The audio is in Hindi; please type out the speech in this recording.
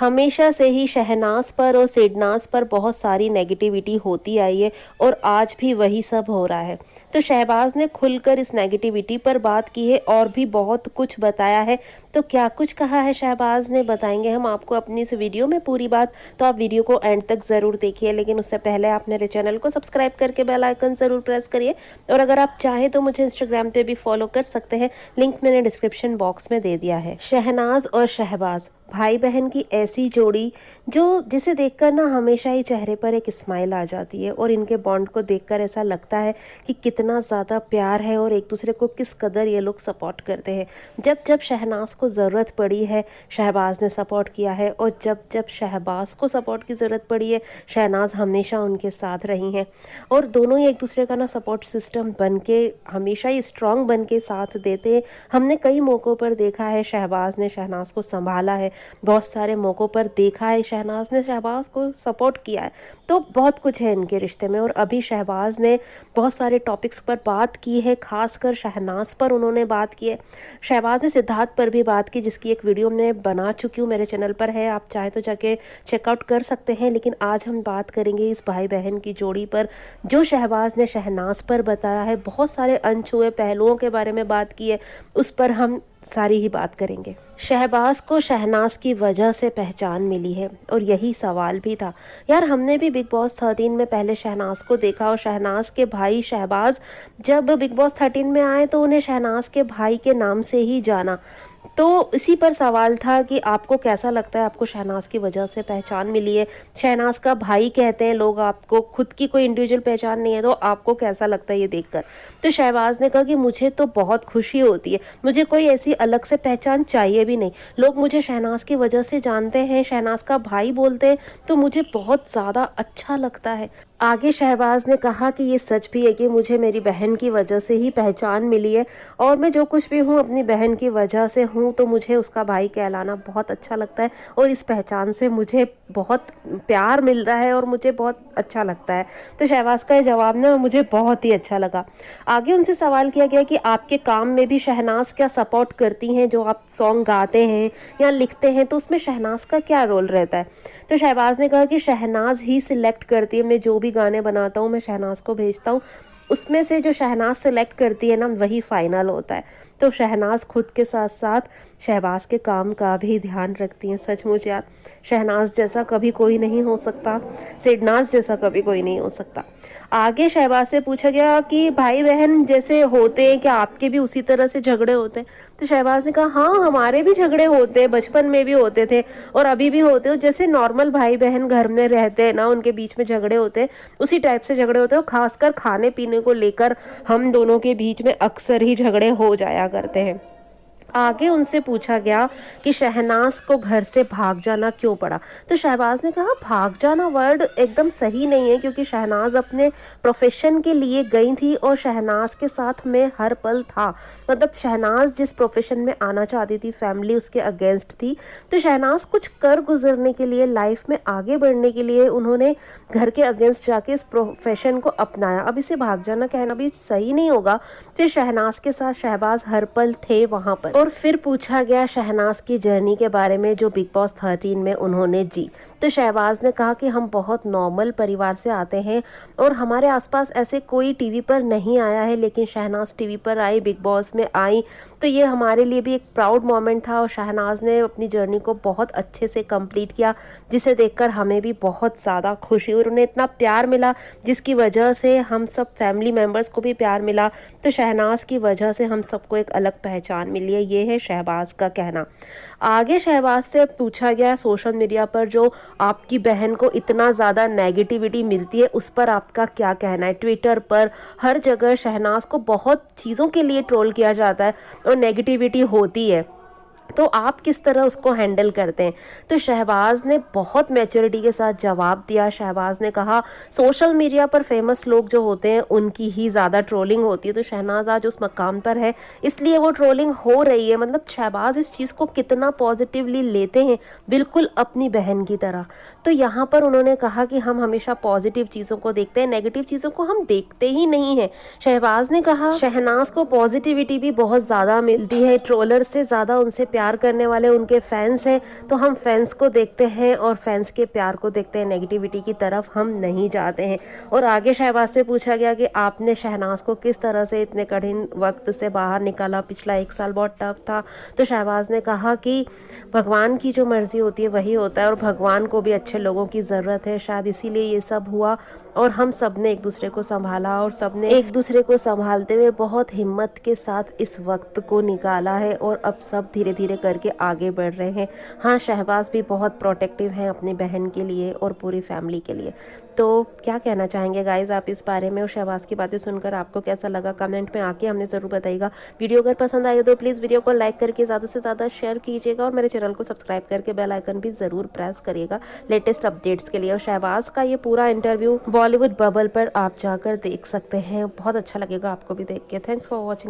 हमेशा से ही शहनाज पर और सिडनाज पर बहुत सारी नेगेटिविटी होती आई है और आज भी वही सब हो रहा है। तो शहबाज ने खुलकर इस नेगेटिविटी पर बात की है और भी बहुत कुछ बताया है। तो क्या कुछ कहा है शहबाज ने, बताएंगे हम आपको अपनी इस वीडियो में पूरी बात। तो आप वीडियो को एंड तक ज़रूर देखिए, लेकिन उससे पहले आप मेरे चैनल को सब्सक्राइब करके बेल आइकन ज़रूर प्रेस करिए। और अगर आप चाहें तो मुझे इंस्टाग्राम पे भी फॉलो कर सकते हैं, लिंक मैंने डिस्क्रिप्शन बॉक्स में दे दिया है। शहनाज और शहबाज भाई बहन की ऐसी जोड़ी जो जिसे देखकर ना हमेशा ही चेहरे पर एक स्माइल आ जाती है और इनके बॉन्ड को देखकर ऐसा लगता है कि कितना ज़्यादा प्यार है और एक दूसरे को किस कदर ये लोग सपोर्ट करते हैं। जब जब शहनाज को ज़रूरत पड़ी है शहबाज ने सपोर्ट किया है, और जब जब शहबाज को सपोर्ट की ज़रूरत पड़ी है शहनाज हमेशा उनके साथ रही हैं। और दोनों ही एक दूसरे का ना सपोर्ट सिस्टम बन के हमेशा ही स्ट्रॉन्ग बन के साथ देते हैं। हमने कई मौक़ों पर देखा है शहबाज ने शहनाज को संभाला है, बहुत सारे मौक़ों पर देखा है शहनाज ने शहबाज को सपोर्ट किया है। तो बहुत कुछ है इनके रिश्ते में। और अभी शहबाज ने बहुत सारे टॉपिक्स पर बात की है, खासकर शहनाज पर उन्होंने बात की है। शहबाज ने सिद्धार्थ पर भी बात की, जिसकी एक वीडियो मैं बना चुकी हूँ, मेरे चैनल पर है, आप चाहे तो जाके चेकआउट कर सकते हैं। लेकिन आज हम बात करेंगे इस भाई बहन की जोड़ी पर जो शहबाज ने शहनाज पर बताया है। बहुत सारे अनछुए पहलुओं के बारे में बात की है, उस पर हम सारी ही बात करेंगे। शहबाज को शहनाज की वजह से पहचान मिली है और यही सवाल भी था। यार हमने भी बिग बॉस 13 में पहले शहनाज को देखा और शहनाज के भाई शहबाज जब बिग बॉस 13 में आए तो उन्हें शहनाज के भाई के नाम से ही जाना। तो इसी पर सवाल था कि आपको कैसा लगता है, आपको शहनाज की वजह से पहचान मिली है, शहनाज का भाई कहते हैं लोग आपको, खुद की कोई इंडिविजुअल पहचान नहीं है, तो आपको कैसा लगता है ये देखकर। तो शहबाज ने कहा कि मुझे तो बहुत खुशी होती है, मुझे कोई ऐसी अलग से पहचान चाहिए भी नहीं, लोग मुझे शहनाज की वजह से जानते हैं, शहनाज का भाई बोलते हैं, तो मुझे बहुत ज़्यादा अच्छा लगता है। आगे शहबाज ने कहा कि ये सच भी है कि मुझे मेरी बहन की वजह से ही पहचान मिली है और मैं जो कुछ भी हूँ अपनी बहन की वजह से हूँ, तो मुझे उसका भाई कहलाना बहुत अच्छा लगता है और इस पहचान से मुझे बहुत प्यार मिल रहा है और मुझे बहुत अच्छा लगता है। तो शहबाज का ये जवाब ना मुझे बहुत ही अच्छा लगा। आगे उनसे सवाल किया गया कि आपके काम में भी शहनाज क्या सपोर्ट करती हैं, जो आप सॉन्ग गाते हैं या लिखते हैं तो उसमें शहनाज का क्या रोल रहता है। तो शहबाज ने कहा कि शहनाज ही सिलेक्ट करती है, मैं जो भी गाने बनाता हूँ मैं शहनाज को भेजता हूँ, उसमें से जो शहनाज सेलेक्ट करती है ना वही फाइनल होता है। तो शहनाज खुद के साथ साथ शहबाज के काम का भी ध्यान रखती हैं। सचमुच यार शहनाज जैसा कभी कोई नहीं हो सकता, सिडनाज जैसा कभी कोई नहीं हो सकता। आगे शहबाज से पूछा गया कि भाई बहन जैसे होते हैं क्या आपके भी उसी तरह से झगड़े होते हैं। तो शहबाज ने कहा हाँ हमारे भी झगड़े होते हैं, बचपन में भी होते थे और अभी भी होते हो, जैसे नॉर्मल भाई बहन घर में रहते हैं ना उनके बीच में झगड़े होते हैं, उसी टाइप से झगड़े होते हैं। खासकर खाने पीने को लेकर हम दोनों के बीच में अक्सर ही झगड़े हो जाया करते हैं। आगे उनसे पूछा गया कि शहनाज को घर से भाग जाना क्यों पड़ा। तो शहबाज ने कहा भाग जाना वर्ड एकदम सही नहीं है, क्योंकि शहनाज अपने प्रोफेशन के लिए गई थी और शहनाज के साथ में हर पल था। मतलब शहनाज जिस प्रोफेशन में आना चाहती थी फैमिली उसके अगेंस्ट थी, तो शहनाज कुछ कर गुजरने के लिए, लाइफ में आगे बढ़ने के लिए उन्होंने घर के अगेंस्ट जाके इस प्रोफेशन को अपनाया। अब इसे भाग जाना कहना भी सही नहीं होगा। फिर शहनाज के साथ शहबाज हर पल थे वहाँ पर। और फिर पूछा गया शहनाज की जर्नी के बारे में जो बिग बॉस 13 में उन्होंने जी। तो शहबाज ने कहा कि हम बहुत नॉर्मल परिवार से आते हैं और हमारे आसपास ऐसे कोई टीवी पर नहीं आया है, लेकिन शहनाज टीवी पर आई, बिग बॉस में आई, तो ये हमारे लिए भी एक प्राउड मोमेंट था और शहनाज ने अपनी जर्नी को बहुत अच्छे से कंप्लीट किया, जिसे देखकर हमें भी बहुत ज़्यादा खुशी और उन्हें इतना प्यार मिला जिसकी वजह से हम सब फैमिली मेम्बर्स को भी प्यार मिला। तो शहनाज की वजह से हम सबको एक अलग पहचान मिली है, ये है शहबाज का कहना। आगे शहबाज से पूछा गया सोशल मीडिया पर जो आपकी बहन को इतना ज़्यादा नेगेटिविटी मिलती है उस पर आपका क्या कहना है। ट्विटर पर हर जगह शहनाज को बहुत चीज़ों के लिए ट्रोल किया जाता है और नेगेटिविटी होती है, तो आप किस तरह उसको हैंडल करते हैं। तो शहबाज ने बहुत मैच्योरिटी के साथ जवाब दिया। शहबाज ने कहा सोशल मीडिया पर फेमस लोग जो होते हैं उनकी ही ज़्यादा ट्रोलिंग होती है, तो शहनाज आज उस मकाम पर है इसलिए वो ट्रोलिंग हो रही है। मतलब शहबाज इस चीज़ को कितना पॉजिटिवली लेते हैं, बिल्कुल अपनी बहन की तरह। तो यहाँ पर उन्होंने कहा कि हम हमेशा पॉजिटिव चीज़ों को देखते हैं, नेगेटिव चीज़ों को हम देखते ही नहीं हैं। शहबाज ने कहा शहनाज को पॉजिटिविटी भी बहुत ज़्यादा मिलती है, ट्रोलर से ज़्यादा उनसे प्यार करने वाले उनके फैंस हैं, तो हम फैंस को देखते हैं और फैंस के प्यार को देखते हैं, नेगेटिविटी की तरफ हम नहीं जाते हैं। और आगे शहबाज से पूछा गया कि आपने शहनाज को किस तरह से इतने कठिन वक्त से बाहर निकाला, पिछला 1 साल बहुत टफ था। तो शहबाज ने कहा कि भगवान की जो मर्ज़ी होती है वही होता है, और भगवान को भी अच्छे लोगों की ज़रूरत है, शायद इसीलिए ये सब हुआ। और हम सब ने एक दूसरे को संभाला और सब ने एक दूसरे को संभालते हुए बहुत हिम्मत के साथ इस वक्त को निकाला है, और अब सब धीरे धीरे करके आगे बढ़ रहे हैं। हाँ, शहबाज भी बहुत प्रोटेक्टिव हैं अपनी बहन के लिए और पूरी फैमिली के लिए। तो क्या कहना चाहेंगे गाइज़ आप इस बारे में, और शहबाज की बातें सुनकर आपको कैसा लगा कमेंट में आके हमें ज़रूर बताइएगा। वीडियो अगर पसंद आई हो तो प्लीज़ वीडियो को लाइक करके ज़्यादा से ज़्यादा शेयर कीजिएगा, और मेरे चैनल को सब्सक्राइब करके बेल आइकन भी ज़रूर प्रेस करिएगा लेटेस्ट अपडेट्स के लिए। और शहबाज का ये पूरा इंटरव्यू बॉलीवुड बबल पर आप जाकर देख सकते हैं, बहुत अच्छा लगेगा आपको भी देख के। Thanks for watching.